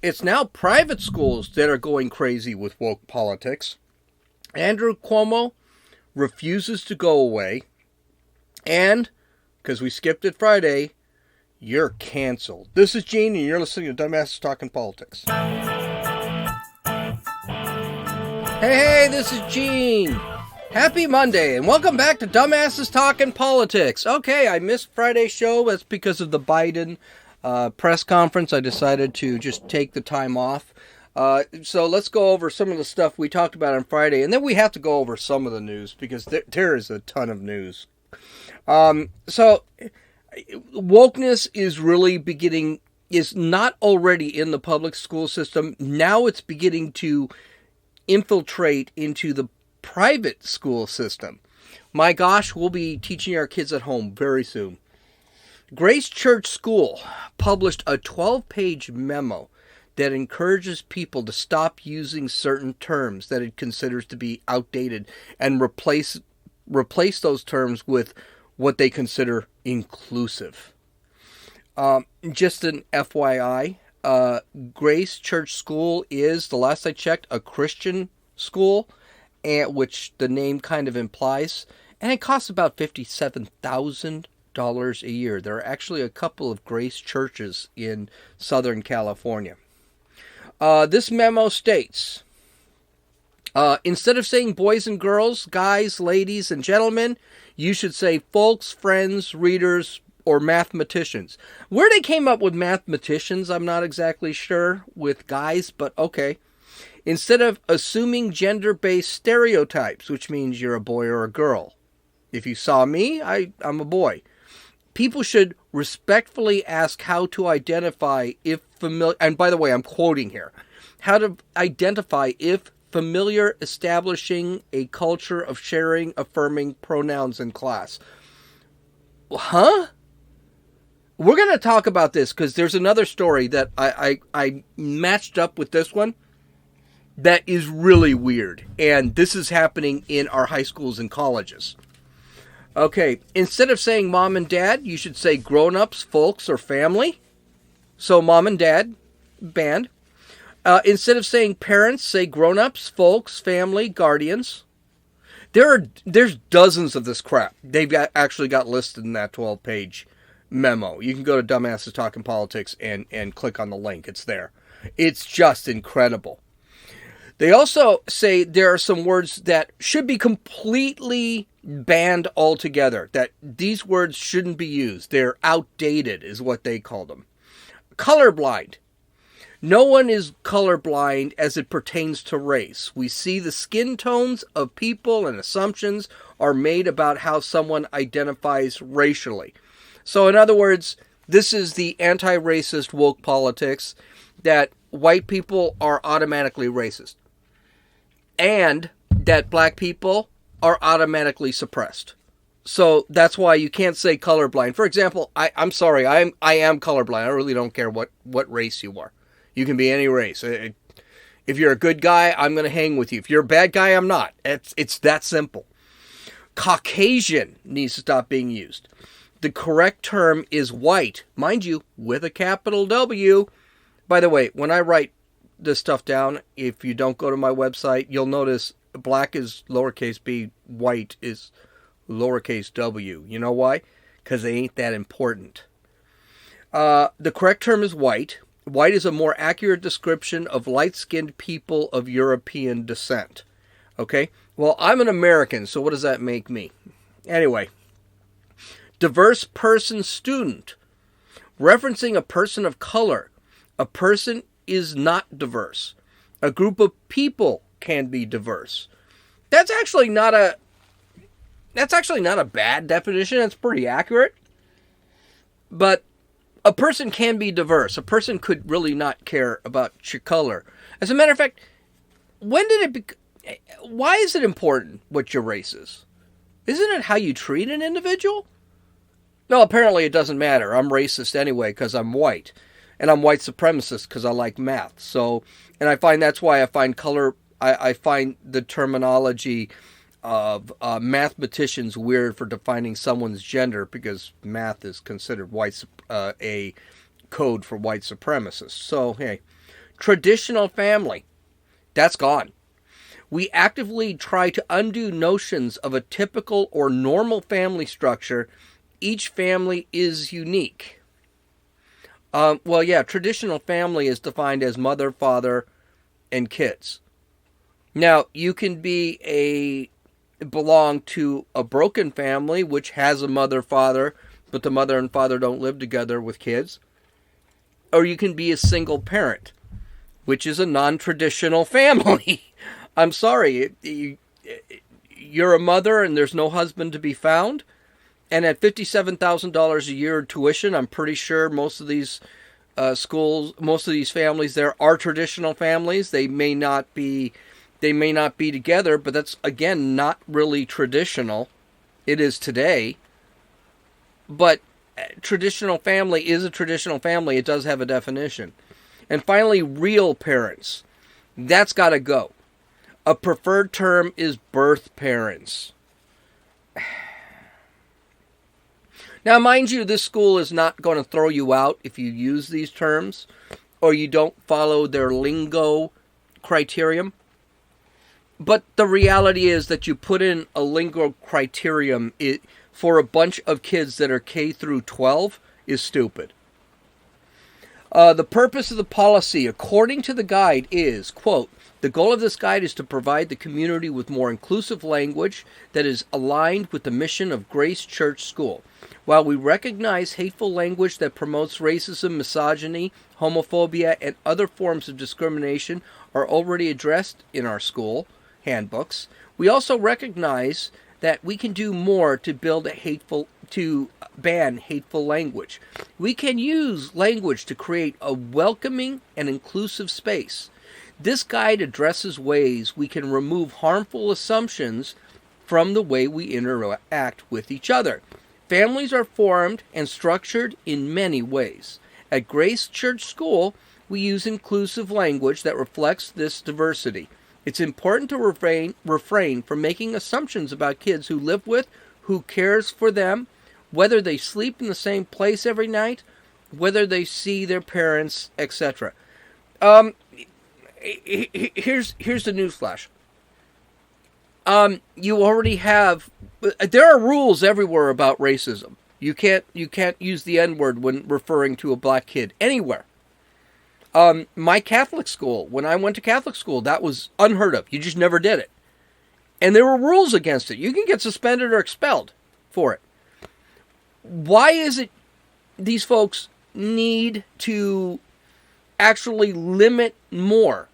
it's now private schools that are going crazy with woke politics. Andrew Cuomo refuses to go away. And, because we skipped it Friday, you're canceled. This is Gene, and you're listening to Dumbasses Talking Politics. Hey, this is Gene. Happy Monday, and welcome back to Dumbasses Talking Politics. Okay, I missed Friday's show. That's because of the Biden press conference. I decided to just take the time off. So let's go over some of the stuff we talked about on Friday, and then we have to go over some of the news, because there is a ton of news. So wokeness is really is not already in the public school system. Now it's beginning to infiltrate into the private school system. My gosh, we'll be teaching our kids at home very soon. Grace Church School published a 12-page memo that encourages people to stop using certain terms that it considers to be outdated and replace those terms with what they consider inclusive. Just an FYI, Grace Church School is, the last I checked, a Christian school, which the name kind of implies, and it costs about $57,000 a year. There are actually a couple of Grace churches in Southern California. This memo states, instead of saying boys and girls, guys, ladies, and gentlemen, you should say folks, friends, readers, or mathematicians. Where they came up with mathematicians, I'm not exactly sure with guys, but okay. Instead of assuming gender-based stereotypes, which means you're a boy or a girl. If you saw me, I'm a boy. People should respectfully ask how to identify if familiar, and by the way, I'm quoting here, how to identify if familiar establishing a culture of sharing, affirming pronouns in class. Huh? We're going to talk about this because there's another story that I matched up with this one that is really weird. And this is happening in our high schools and colleges. Okay, instead of saying mom and dad, you should say grown-ups, folks, or family. So mom and dad, band. Instead of saying parents, say grown-ups, folks, family, guardians. There's dozens of this crap. They've actually got listed in that 12-page memo. You can go to Dumbasses Talking Politics and click on the link. It's there. It's just incredible. They also say there are some words that should be completely banned altogether, that these words shouldn't be used. They're outdated, is what they call them. Colorblind. No one is colorblind as it pertains to race. We see the skin tones of people and assumptions are made about how someone identifies racially. So in other words, this is the anti-racist woke politics that white people are automatically racist. And that black people are automatically suppressed. So that's why you can't say colorblind. For example, I'm sorry, I am colorblind. I really don't care what race you are. You can be any race. If you're a good guy, I'm going to hang with you. If you're a bad guy, I'm not. It's that simple. Caucasian needs to stop being used. The correct term is white, mind you, with a capital W. By the way, when I write this stuff down, if you don't go to my website, you'll notice black is lowercase b, white is lowercase w. You know why? Because they ain't that important. The correct term is white. White is a more accurate description of light-skinned people of European descent. Okay? Well, I'm an American, so what does that make me? Anyway. Diverse person student. Referencing a person of color. A person is not diverse. A group of people can be diverse. That's actually not a bad definition. It's pretty accurate. But a person can be diverse. A person could really not care about your color. As a matter of fact, why is it important what your race is? Isn't it how you treat an individual? No, apparently it doesn't matter. I'm racist anyway because I'm white. And I'm white supremacist because I like math. So, and I find that's why I find color, I find the terminology of mathematicians weird for defining someone's gender, because math is considered a code for white supremacists. So, hey, Traditional family, that's gone. We actively try to undo notions of a typical or normal family structure. Each family is unique. Traditional family is defined as mother, father, and kids. Now, you can belong to a broken family which has a mother, father, but the mother and father don't live together with kids. Or you can be a single parent, which is a non-traditional family. I'm sorry, you're a mother and there's no husband to be found. And at $57,000 a year tuition, I'm pretty sure most of these schools, most of these families there are traditional families. They may not be together, but that's, again, not really traditional. It is today. But traditional family is a traditional family. It does have a definition. And finally, real parents. That's got to go. A preferred term is birth parents. Now, mind you, this school is not going to throw you out if you use these terms or you don't follow their lingo criterion. But the reality is that you put in a lingo criterion for a bunch of kids that are K through 12 is stupid. The purpose of the policy, according to the guide, is, quote, the goal of this guide is to provide the community with more inclusive language that is aligned with the mission of Grace Church School. While we recognize hateful language that promotes racism, misogyny, homophobia, and other forms of discrimination are already addressed in our school handbooks, we also recognize that we can do more to ban hateful language. We can use language to create a welcoming and inclusive space. This guide addresses ways we can remove harmful assumptions from the way we interact with each other. Families are formed and structured in many ways. At Grace Church School, we use inclusive language that reflects this diversity. It's important to refrain from making assumptions about kids who live with, who cares for them, whether they sleep in the same place every night, whether they see their parents, etc. Here's the newsflash. You already have. There are rules everywhere about racism. You can't use the N-word when referring to a black kid anywhere. My Catholic school, when I went to Catholic school, that was unheard of. You just never did it. And there were rules against it. You can get suspended or expelled for it. Why is it these folks need to actually limit more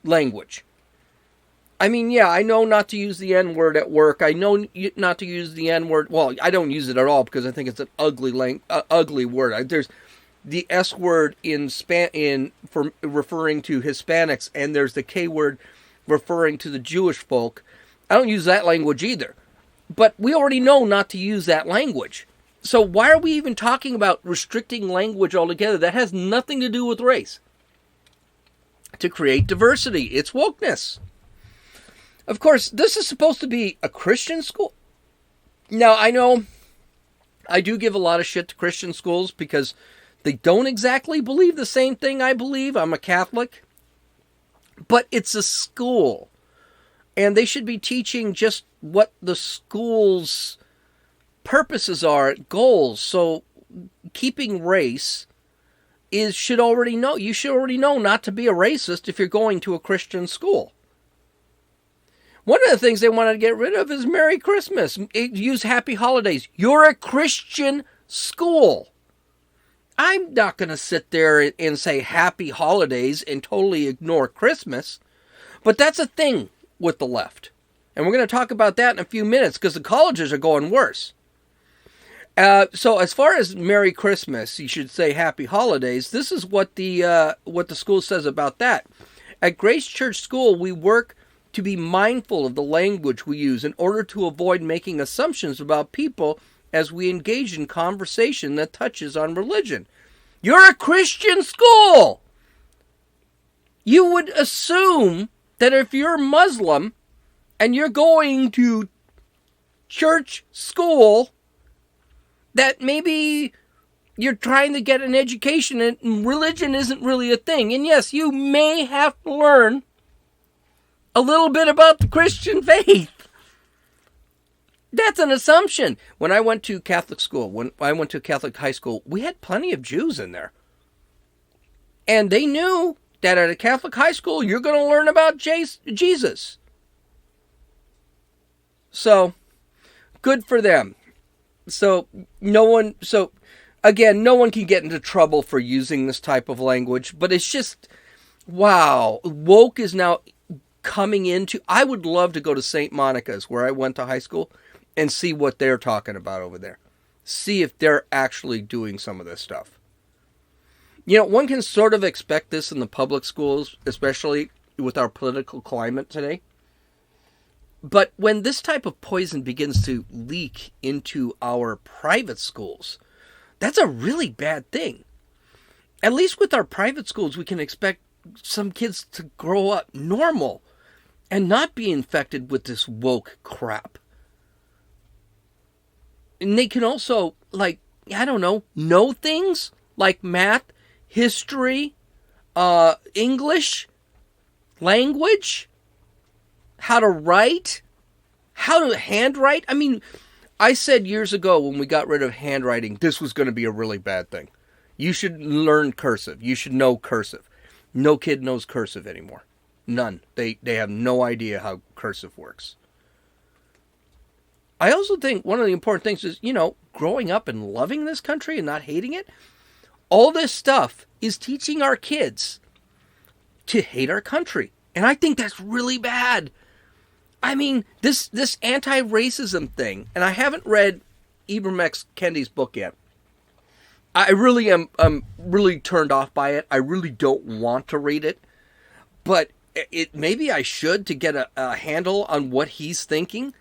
language? I mean, yeah, I know not to use the N-word at work. I know not to use the N-word. Well, I don't use it at all because I think it's an ugly word. There's the S word for referring to Hispanics, and there's the K word referring to the Jewish folk. I don't use that language either. But we already know not to use that language. So why are we even talking about restricting language altogether? That has nothing to do with race. To create diversity. It's wokeness. Of course, this is supposed to be a Christian school. Now, I know I do give a lot of shit to Christian schools because they don't exactly believe the same thing I believe. I'm a Catholic. But it's a school. And they should be teaching just what the school's purposes are, goals. So keeping race you should already know not to be a racist if you're going to a Christian school. One of the things they wanted to get rid of is Merry Christmas. Use Happy Holidays. You're a Christian school. I'm not going to sit there and say Happy Holidays and totally ignore Christmas. But that's a thing with the left. And we're going to talk about that in a few minutes because the colleges are going worse. So as far as Merry Christmas, you should say Happy Holidays. This is what the school says about that. At Grace Church School, we work to be mindful of the language we use in order to avoid making assumptions about people as we engage in conversation that touches on religion. You're a Christian school! You would assume that if you're Muslim and you're going to church school, that maybe You're trying to get an education, and religion isn't really a thing. And yes, you may have to learn a little bit about the Christian faith. That's an assumption. When I went to Catholic school, when I went to Catholic high school, we had plenty of Jews in there. And they knew that at a Catholic high school, you're going to learn about Jesus. So, good for them. So, again, no one can get into trouble for using this type of language, but it's just, wow, woke is now coming into, I would love to go to St. Monica's, where I went to high school, and see what they're talking about over there. See if they're actually doing some of this stuff. You know, one can sort of expect this in the public schools, especially with our political climate today. But when this type of poison begins to leak into our private schools, that's a really bad thing. At least with our private schools, we can expect some kids to grow up normal and not be infected with this woke crap. And they can also, know things like math, history, English, language, how to write, how to handwrite. I mean, I said years ago when we got rid of handwriting, this was going to be a really bad thing. You should learn cursive. You should know cursive. No kid knows cursive anymore. None. They have no idea how cursive works. I also think one of the important things is, growing up and loving this country and not hating it. All this stuff is teaching our kids to hate our country. And I think that's really bad. I mean, this anti-racism thing, and I haven't read Ibram X. Kendi's book yet. I really am really turned off by it. I really don't want to read it. But maybe I should, to get a handle on what he's thinking.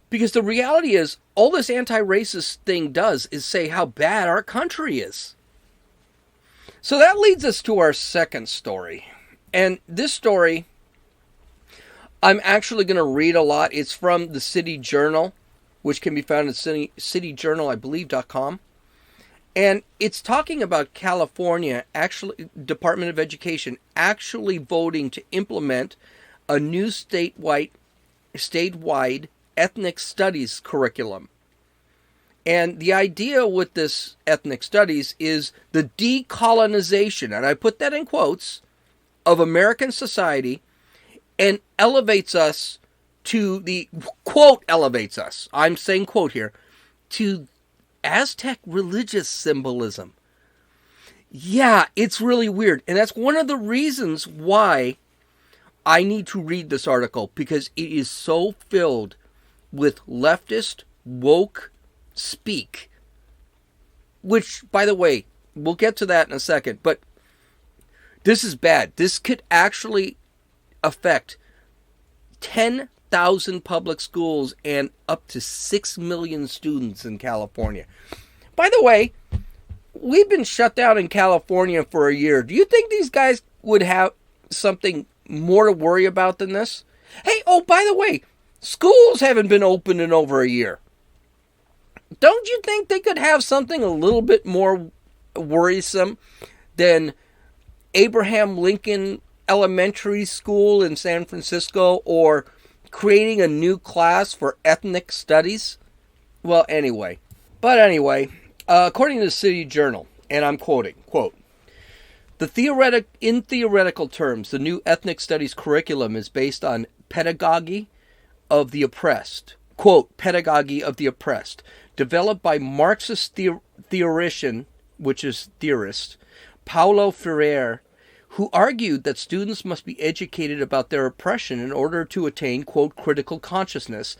Because the reality is, all this anti-racist thing does is say how bad our country is. So that leads us to our second story. And this story, I'm actually going to read a lot. It's from the City Journal, which can be found at cityjournal.com. And it's talking about California, actually, Department of Education, actually voting to implement a new statewide ethnic studies curriculum. And the idea with this ethnic studies is the decolonization, and I put that in quotes, of American society, and elevates us to the, quote, elevates us, I'm saying quote here, to Aztec religious symbolism. Yeah, it's really weird. And that's one of the reasons why I need to read this article, because it is so filled with leftist, woke speak. Which, by the way, we'll get to that in a second, but this is bad. This could actually affect 10,000 public schools and up to 6 million students in California. By the way, we've been shut down in California for a year. Do you think these guys would have something more to worry about than this? Hey, oh, by the way, schools haven't been open in over a year. Don't you think they could have something a little bit more worrisome than Abraham Lincoln Elementary School in San Francisco, or creating a new class for ethnic studies? Well, anyway. According to the City Journal, and I'm quoting, quote, in theoretical terms, the new ethnic studies curriculum is based on pedagogy of the oppressed, quote, pedagogy of the oppressed, developed by Marxist theorist Paulo Freire, who argued that students must be educated about their oppression in order to attain, quote, critical consciousness,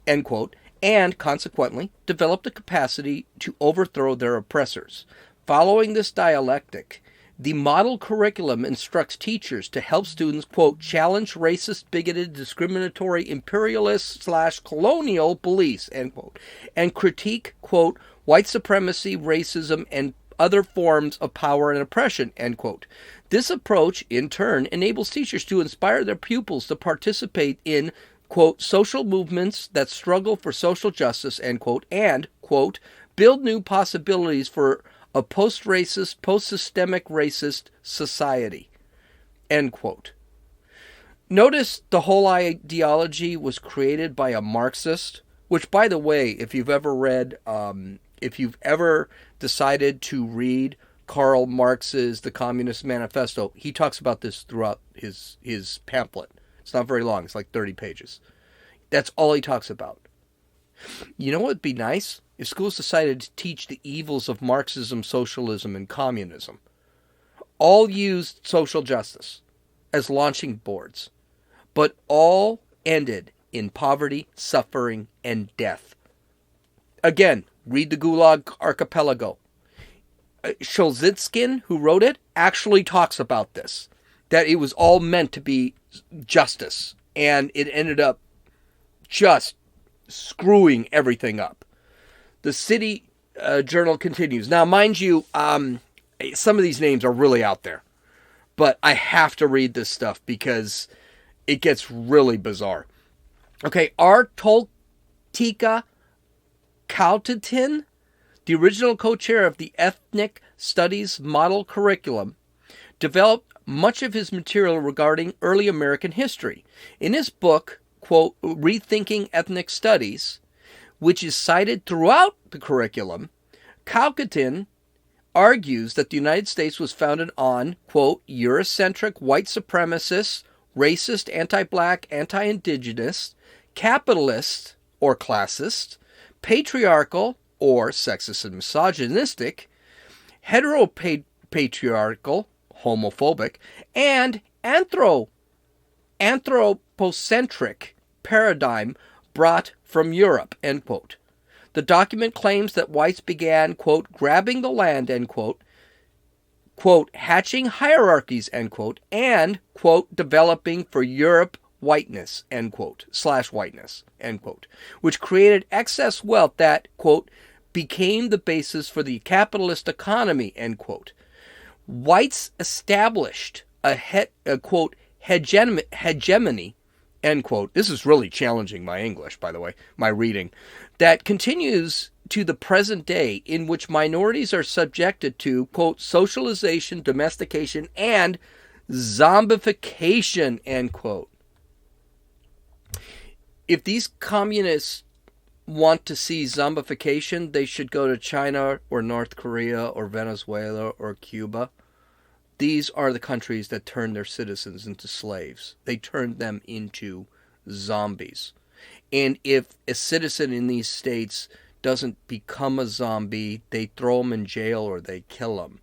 end quote, and consequently develop the capacity to overthrow their oppressors. Following this dialectic, the model curriculum instructs teachers to help students, quote, challenge racist, bigoted, discriminatory, imperialist/colonial beliefs, end quote, and critique, quote, white supremacy, racism, and other forms of power and oppression, end quote. This approach, in turn, enables teachers to inspire their pupils to participate in, quote, social movements that struggle for social justice, end quote, and, quote, build new possibilities for a post-racist, post-systemic racist society, end quote. Notice the whole ideology was created by a Marxist, which, by the way, if you've ever decided to read Karl Marx's The Communist Manifesto, he talks about this throughout his pamphlet. It's not very long. It's like 30 pages. That's all he talks about. You know what would be nice? If schools decided to teach the evils of Marxism, socialism, and communism. All used social justice as launching boards, but all ended in poverty, suffering, and death. Again, read the Gulag Archipelago. Solzhenitsyn, who wrote it, actually talks about this, that it was all meant to be justice, and it ended up just screwing everything up. The City Journal continues. Now, mind you, some of these names are really out there, but I have to read this stuff because it gets really bizarre. Okay, Artoltika Kaltetin, the original co-chair of the Ethnic Studies Model Curriculum, developed much of his material regarding early American history. In his book, quote, Rethinking Ethnic Studies, which is cited throughout the curriculum, Kaltetin argues that the United States was founded on, quote, Eurocentric, white supremacist, racist, anti-black, anti-indigenous, capitalist or classist, patriarchal or sexist and misogynistic, heteropatriarchal, homophobic, and anthropocentric paradigm brought from Europe, end quote. The document claims that whites began, quote, grabbing the land, end quote, hatching hierarchies, end quote, and, quote, developing for Europe whiteness, end quote, /whiteness, end quote, which created excess wealth that, quote, became the basis for the capitalist economy, end quote. Whites established a quote, hegemony, end quote. This is really challenging my English, by the way, my reading, that continues to the present day, in which minorities are subjected to, quote, socialization, domestication, and zombification, end quote. If these communists want to see zombification, they should go to China or North Korea or Venezuela or Cuba. These are the countries that turn their citizens into slaves. They turned them into zombies. And if a citizen in these states doesn't become a zombie, they throw them in jail or they kill them.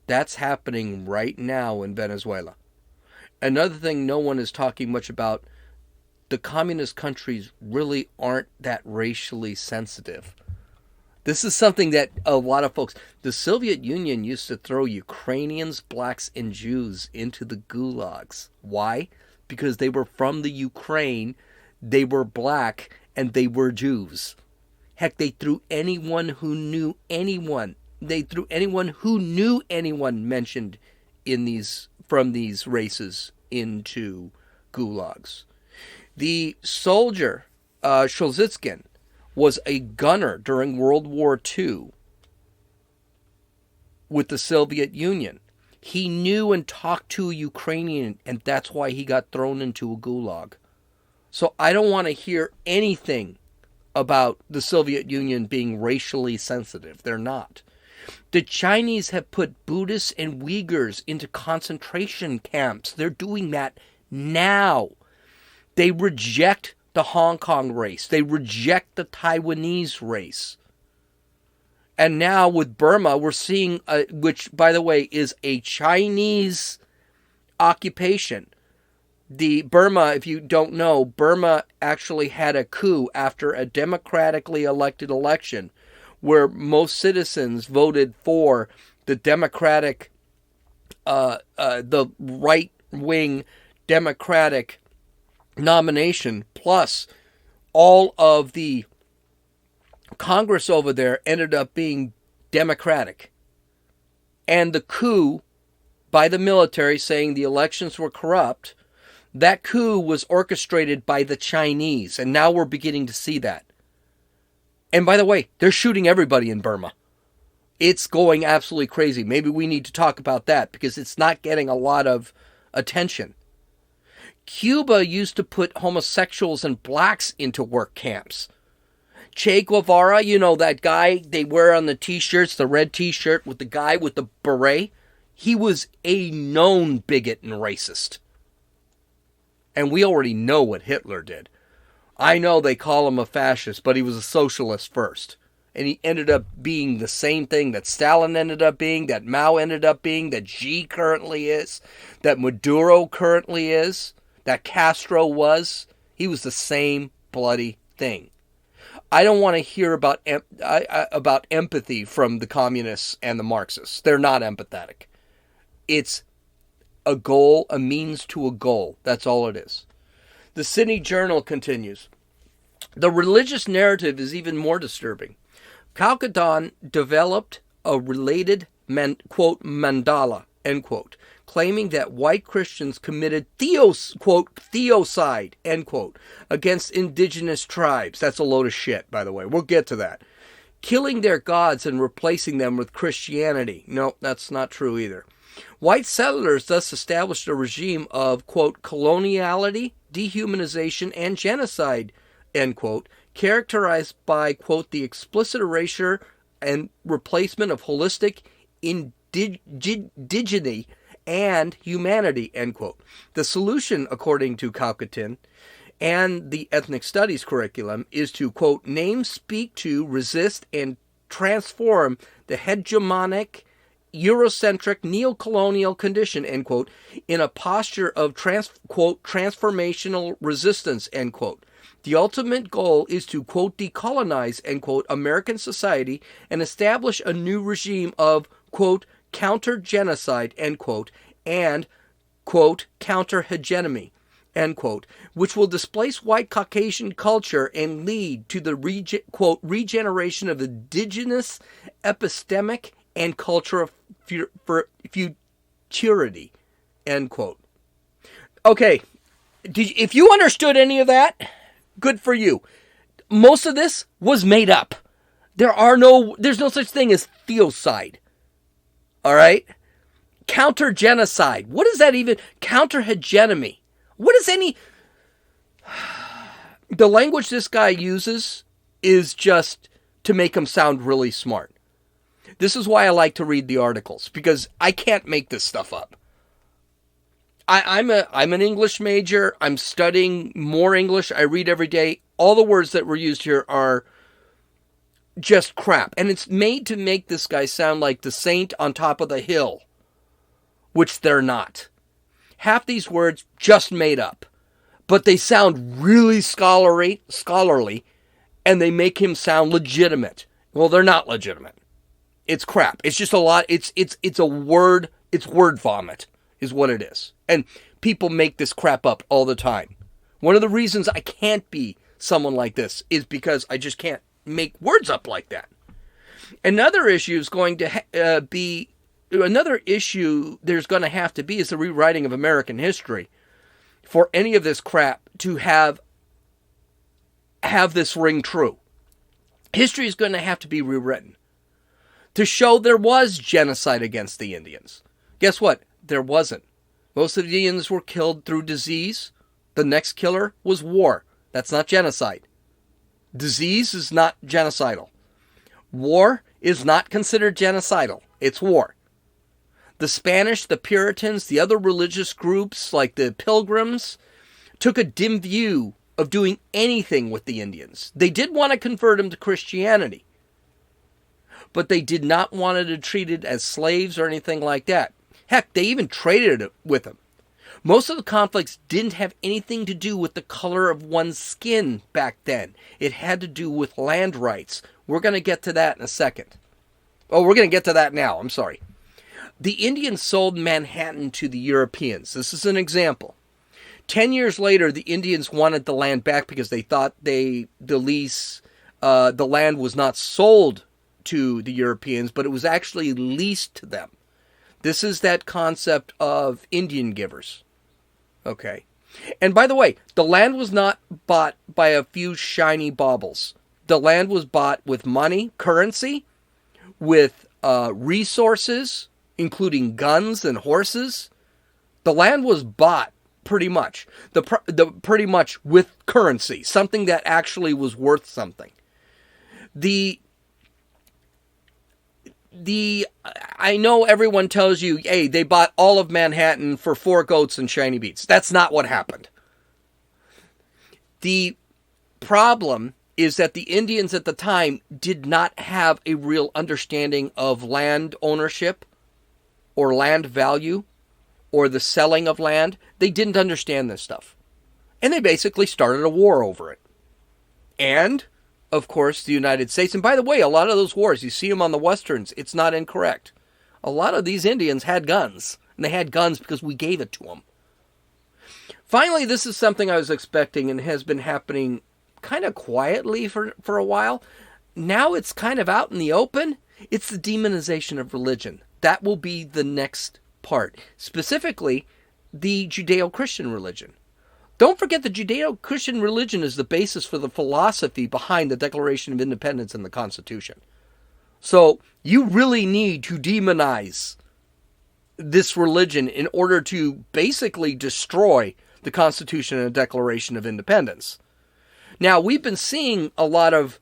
That's happening right now in Venezuela. Another thing no one is talking much about, the communist countries really aren't that racially sensitive. This is something that a lot of folks... The Soviet Union used to throw Ukrainians, blacks, and Jews into the gulags. Why? Because they were from the Ukraine, they were black, and they were Jews. Heck, they threw anyone who knew anyone. They threw anyone who knew anyone mentioned in these from these races into gulags. The soldier, Solzhenitsyn, was a gunner during World War II with the Soviet Union. He knew and talked to a Ukrainian, and that's why he got thrown into a gulag. So I don't want to hear anything about the Soviet Union being racially sensitive. They're not. The Chinese have put Buddhists and Uyghurs into concentration camps. They're doing that now. They reject the Hong Kong race. They reject the Taiwanese race. And now with Burma, we're seeing, which, by the way, is a Chinese occupation. The Burma, if you don't know, Burma actually had a coup after a democratically elected election where most citizens voted for the Democratic, the right-wing Democratic nomination, plus all of the Congress over there ended up being Democratic. And the coup by the military saying the elections were corrupt, that coup was orchestrated by the Chinese, and now we're beginning to see that. And by the way, they're shooting everybody in Burma. It's going absolutely crazy. Maybe we need to talk about that because it's not getting a lot of attention. Cuba used to put homosexuals and blacks into work camps. Che Guevara, you know, that guy they wear on the t-shirts, the red t-shirt with the guy with the beret, he was a known bigot and racist. And we already know what Hitler did. I know they call him a fascist, but he was a socialist first. And he ended up being the same thing that Stalin ended up being, that Mao ended up being, that Xi currently is, that Maduro currently is, that Castro was. He was the same bloody thing. I don't want to hear about empathy from the communists and the Marxists. They're not empathetic. It's a goal, a means to a goal. That's all it is. The Sydney Journal continues. The religious narrative is even more disturbing. Calcadon developed a related, quote, mandala, end quote, claiming that white Christians committed theocide, end quote, against indigenous tribes. That's a load of shit, by the way. We'll get to that. Killing their gods and replacing them with Christianity. No, that's not true either. White settlers thus established a regime of, quote, coloniality, dehumanization, and genocide, end quote, characterized by, quote, the explicit erasure and replacement of holistic indigeneity and humanity, end quote. The solution, according to Calcadon and the ethnic studies curriculum, is to, quote, name, speak to, resist, and transform the hegemonic, Eurocentric, neocolonial condition, end quote, in a posture of, quote, transformational resistance, end quote. The ultimate goal is to, quote, decolonize, end quote, American society and establish a new regime of, quote, counter-genocide, end quote, and, quote, counter-hegemony, end quote, which will displace white Caucasian culture and lead to the, quote, regeneration of indigenous epistemic and culture of futurity, end quote. Okay, if you understood any of that, good for you. Most of this was made up. There's no such thing as theocide. All right? Counter-genocide. What is that even? Counter-hegemony. What is any... The language this guy uses is just to make him sound really smart. This is why I like to read the articles, because I can't make this stuff up. I'm an English major. I'm studying more English. I read every day. All the words that were used here are just crap. And it's made to make this guy sound like the saint on top of the hill, which they're not. Half these words just made up, but they sound really scholarly, and they make him sound legitimate. Well, they're not legitimate. It's crap. It's just a lot. It's word vomit is what it is. And people make this crap up all the time. One of the reasons I can't be someone like this is because I just can't make words up like that. Another issue is going to be another issue there's going to have to be is the rewriting of American history for any of this crap to have this ring true. History is going to have to be rewritten to show there was genocide against the Indians. Guess what? There wasn't. Most of the Indians were killed through disease. The next killer was war. That's not genocide. Disease is not genocidal. War is not considered genocidal. It's war. The Spanish, the Puritans, the other religious groups like the Pilgrims took a dim view of doing anything with the Indians. They did want to convert them to Christianity, but they did not want to treat it as slaves or anything like that. Heck, they even traded it with them. Most of the conflicts didn't have anything to do with the color of one's skin back then. It had to do with land rights. We're going to get to that in a second. Oh, we're going to get to that now. I'm sorry. The Indians sold Manhattan to the Europeans. This is an example. 10 years later, the Indians wanted the land back because they thought the land was not sold to the Europeans, but it was actually leased to them. This is that concept of Indian givers. Okay. And by the way, the land was not bought by a few shiny baubles. The land was bought with money, currency, with resources, including guns and horses. The land was bought pretty much, pretty much with currency, something that actually was worth something. I know everyone tells you, hey, they bought all of Manhattan for 4 goats and shiny beats. That's not what happened. The problem is that the Indians at the time did not have a real understanding of land ownership or land value or the selling of land. They didn't understand this stuff. And they basically started a war over it. And, of course, the United States, and by the way, a lot of those wars, you see them on the Westerns, it's not incorrect. A lot of these Indians had guns, and they had guns because we gave it to them. Finally, this is something I was expecting and has been happening kind of quietly for a while. Now it's kind of out in the open. It's the demonization of religion. That will be the next part. Specifically, the Judeo-Christian religion. Don't forget the Judeo-Christian religion is the basis for the philosophy behind the Declaration of Independence and the Constitution. So you really need to demonize this religion in order to basically destroy the Constitution and the Declaration of Independence. Now, we've been seeing a lot of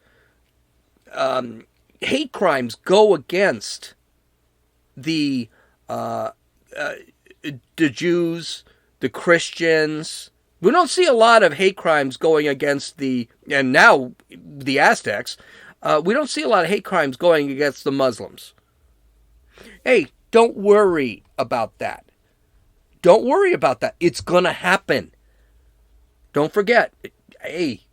hate crimes go against the Jews, the Christians. We don't see a lot of hate crimes going against and now the Aztecs. We don't see a lot of hate crimes going against the Muslims. Hey, don't worry about that. Don't worry about that. It's going to happen. Don't forget, hey,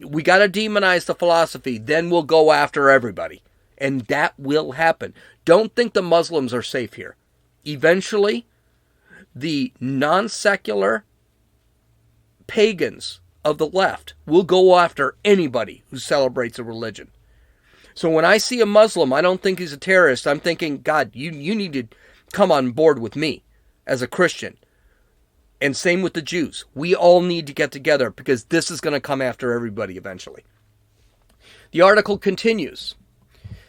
we got to demonize the philosophy, then we'll go after everybody. And that will happen. Don't think the Muslims are safe here. Eventually, the non-secular pagans of the left will go after anybody who celebrates a religion. So when I see a Muslim, I don't think he's a terrorist. I'm thinking, God, you need to come on board with me as a Christian. And same with the Jews. We all need to get together because this is going to come after everybody eventually. The article continues.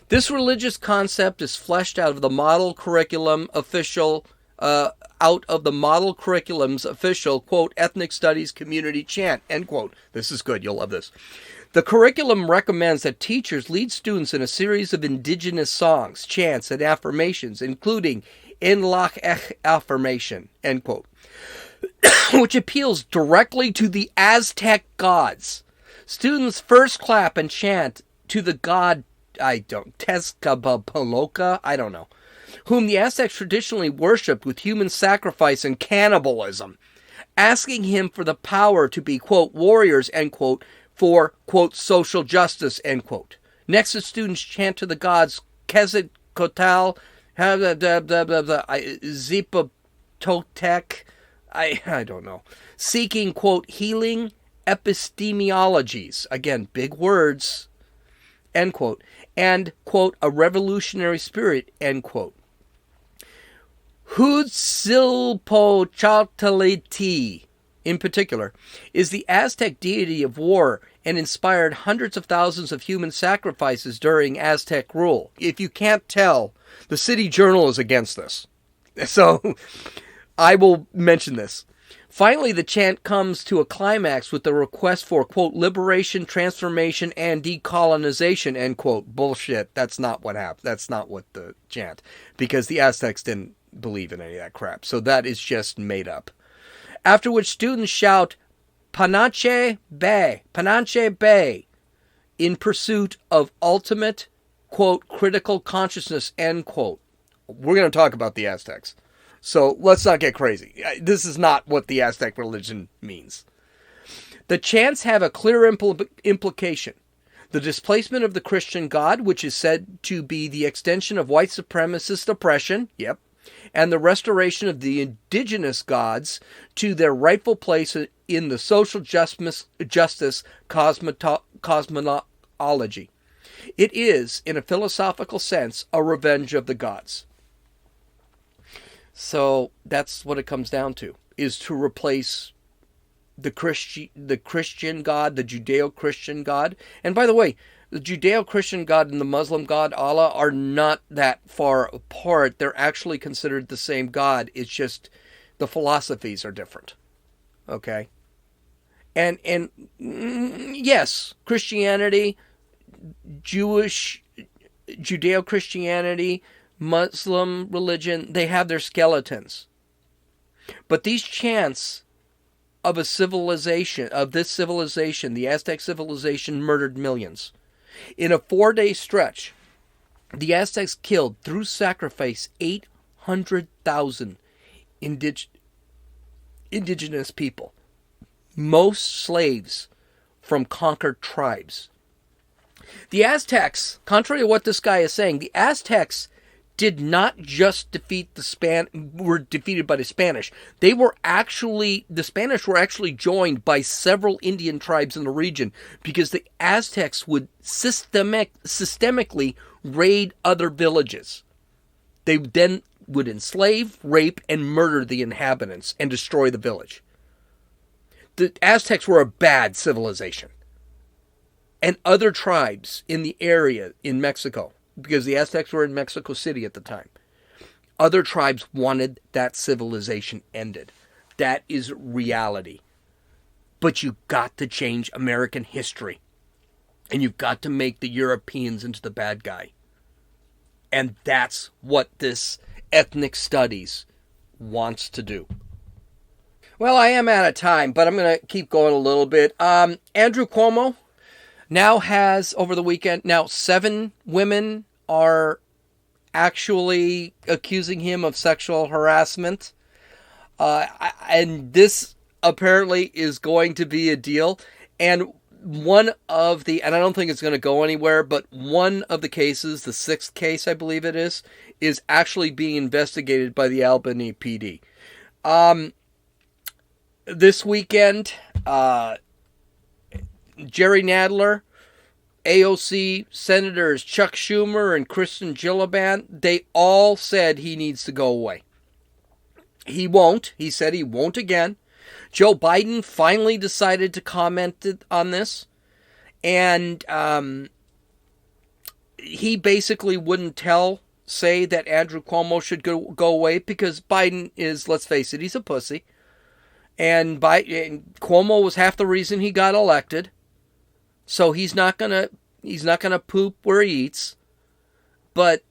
This religious concept is fleshed out of the model curriculum official, quote, ethnic studies community chant, end quote. This is good. You'll love this. The curriculum recommends that teachers lead students in a series of indigenous songs, chants, and affirmations, including Inlach affirmation, end quote, which appeals directly to the Aztec gods. Students first clap and chant to the god, Tezcatlipoca, I don't know, whom the Aztecs traditionally worshipped with human sacrifice and cannibalism, asking him for the power to be, quote, warriors, end quote, for, quote, social justice, end quote. Next, the students chant to the gods Quetzalcoatl, Zipototec, I don't know, seeking, quote, healing epistemologies, again, big words, end quote, and, quote, a revolutionary spirit, end quote. Huitzilopochtli, in particular, is the Aztec deity of war and inspired hundreds of thousands of human sacrifices during Aztec rule. If you can't tell, the City Journal is against this. So I will mention this. Finally, the chant comes to a climax with the request for, quote, liberation, transformation, and decolonization, end quote. Bullshit. That's not what happened. That's not what the chant. Because the Aztecs didn't believe in any of that crap. So that is just made up. After which students shout, Panache Bay, in pursuit of ultimate, quote, critical consciousness, end quote. We're going to talk about the Aztecs. So let's not get crazy. This is not what the Aztec religion means. The chants have a clear implication. The displacement of the Christian God, which is said to be the extension of white supremacist oppression, yep, and the restoration of the indigenous gods to their rightful place in the social justice cosmology. It is, in a philosophical sense, a revenge of the gods. So that's what it comes down to, is to replace the Christian God, the Judeo-Christian God. And by the way, the Judeo-Christian God and the Muslim God, Allah, are not that far apart. They're actually considered the same God. It's just the philosophies are different. Okay? And yes, Christianity, Judeo-Christianity, Muslim religion, they have their skeletons. But these chants of this civilization, the Aztec civilization, murdered millions. In a 4-day stretch, the Aztecs killed, through sacrifice, 800,000 indigenous people. Most slaves from conquered tribes. The Aztecs, contrary to what this guy is saying, the Aztecs did not just were defeated by the Spanish. The Spanish were actually joined by several Indian tribes in the region because the Aztecs would systemically raid other villages. They then would enslave, rape, and murder the inhabitants and destroy the village. The Aztecs were a bad civilization. And other tribes in the area in Mexico, because the Aztecs were in Mexico City at the time, other tribes wanted that civilization ended. That is reality. But you've got to change American history. And you've got to make the Europeans into the bad guy. And that's what this ethnic studies wants to do. Well, I am out of time, but I'm going to keep going a little bit. Andrew Cuomo now has, over the weekend, 7 women are actually accusing him of sexual harassment. And this apparently is going to be a deal. And and I don't think it's going to go anywhere, but one of the cases, the 6th case, I believe it is actually being investigated by the Albany PD. This weekend, Jerry Nadler, AOC Senators Chuck Schumer and Kristen Gillibrand, they all said he needs to go away. He won't. He said he won't again. Joe Biden finally decided to comment on this. And he basically wouldn't say that Andrew Cuomo should go away because Biden is, let's face it, he's a pussy. And Cuomo was half the reason he got elected. So he's not gonna poop where he eats. But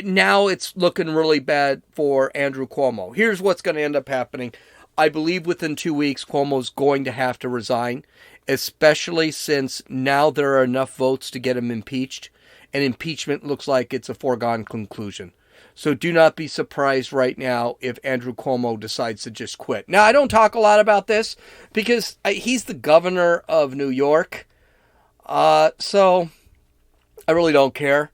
now it's looking really bad for Andrew Cuomo. Here's what's going to end up happening. I believe within 2 weeks, Cuomo's going to have to resign, especially since now there are enough votes to get him impeached, and impeachment looks like it's a foregone conclusion. So do not be surprised right now if Andrew Cuomo decides to just quit. Now, I don't talk a lot about this because he's the governor of New York, so I really don't care.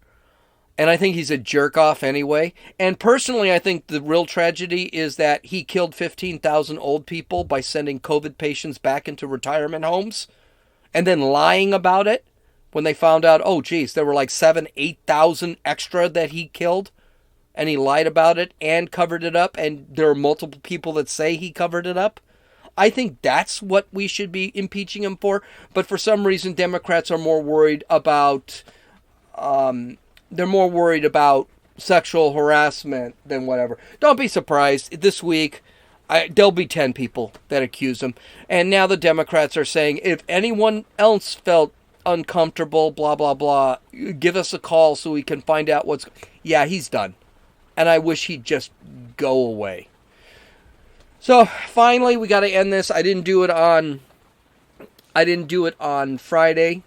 And I think he's a jerk-off anyway. And personally, I think the real tragedy is that he killed 15,000 old people by sending COVID patients back into retirement homes and then lying about it when they found out, oh, geez, there were like 8,000 extra that he killed. And he lied about it and covered it up. And there are multiple people that say he covered it up. I think that's what we should be impeaching him for. But for some reason, Democrats are more worried about... they're more worried about sexual harassment than whatever. Don't be surprised. This week, there'll be 10 people that accuse him. And now the Democrats are saying, if anyone else felt uncomfortable, blah, blah, blah, give us a call so we can find out what's... Yeah, he's done. And I wish he'd just go away. So, finally, we got to end this. I didn't do it on Friday.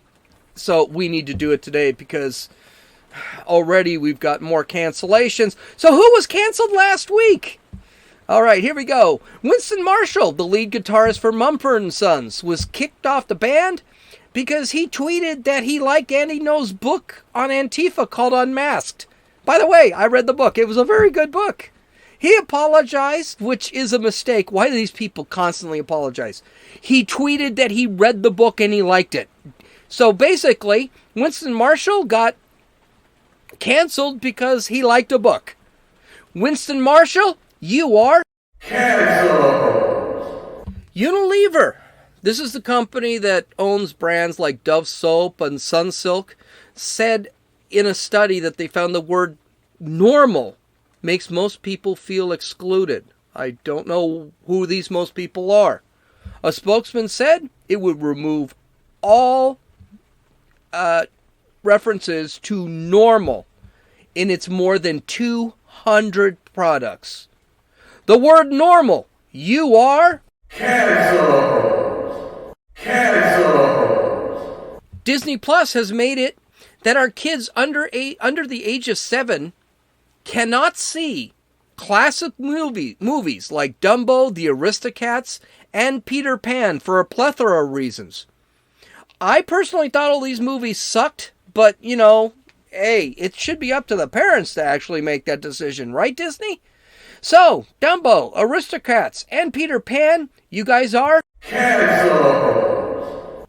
So, we need to do it today because... already we've got more cancellations. So who was canceled last week? All right, here we go. Winston Marshall, the lead guitarist for Mumford & Sons, was kicked off the band because he tweeted that he liked Andy Ngo's book on Antifa called Unmasked. By the way, I read the book. It was a very good book. He apologized, which is a mistake. Why do these people constantly apologize? He tweeted that he read the book and he liked it. So basically, Winston Marshall got canceled because he liked a book. Winston Marshall, you are canceled. Unilever, This is the company that owns brands like Dove Soap and Sunsilk, said in a study that they found the word normal makes most people feel excluded. I don't know who these most people are. A spokesman said it would remove all references to normal in its more than 200 products. The word normal, you are cancelled. Cancelled. Disney Plus has made it that our kids under the age of 7 cannot see classic movies like Dumbo, The Aristocats, and Peter Pan for a plethora of reasons. I personally thought all these movies sucked, but, hey, it should be up to the parents to actually make that decision, right, Disney? So, Dumbo, Aristocats, and Peter Pan, you guys are cancelled.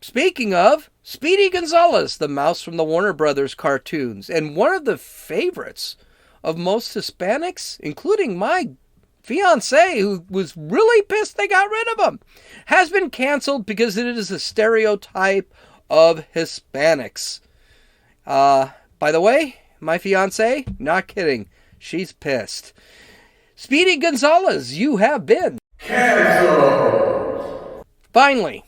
Speaking of, Speedy Gonzales, the mouse from the Warner Brothers cartoons, and one of the favorites of most Hispanics, including my fiance, who was really pissed they got rid of him, has been canceled because it is a stereotype of Hispanics. By the way, my fiance, not kidding, she's pissed. Speedy Gonzales, you have been canceled. Finally,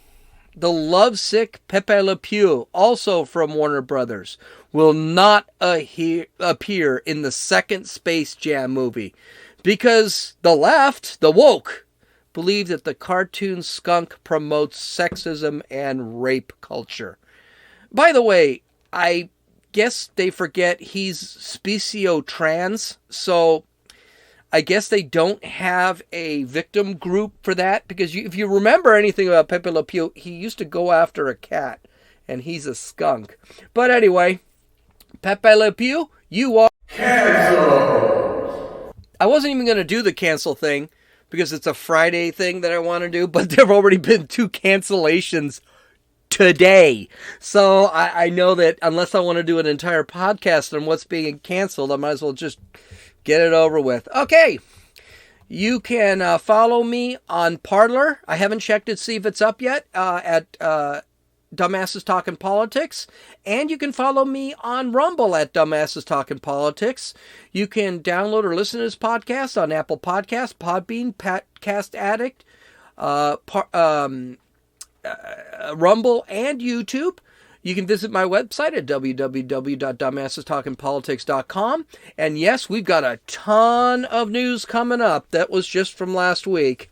the lovesick Pepe Le Pew, also from Warner Brothers, will not appear in the second Space Jam movie because the left, the woke, believe that the cartoon skunk promotes sexism and rape culture. By the way, I guess they forget he's specio-trans, so I guess they don't have a victim group for that, because if you remember anything about Pepe Le Pew, he used to go after a cat, and he's a skunk. But anyway, Pepe Le Pew, you are canceled. I wasn't even going to do the cancel thing, because it's a Friday thing that I want to do, but there have already been 2 cancellations today. So I know that unless I want to do an entire podcast on what's being canceled, I might as well just get it over with. Okay. You can follow me on Parler. I haven't checked to see if it's up yet at Dumbasses Talking Politics. And you can follow me on Rumble at Dumbasses Talking Politics. You can download or listen to this podcast on Apple Podcasts, Podbean, Podcast Addict, Rumble, and YouTube. You can visit my website at www.dumbassestalkingpolitics.com. And yes, we've got a ton of news coming up. That was just from last week.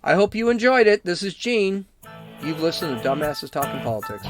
I hope you enjoyed it. This is Gene. You've listened to Dumbasses Talking Politics.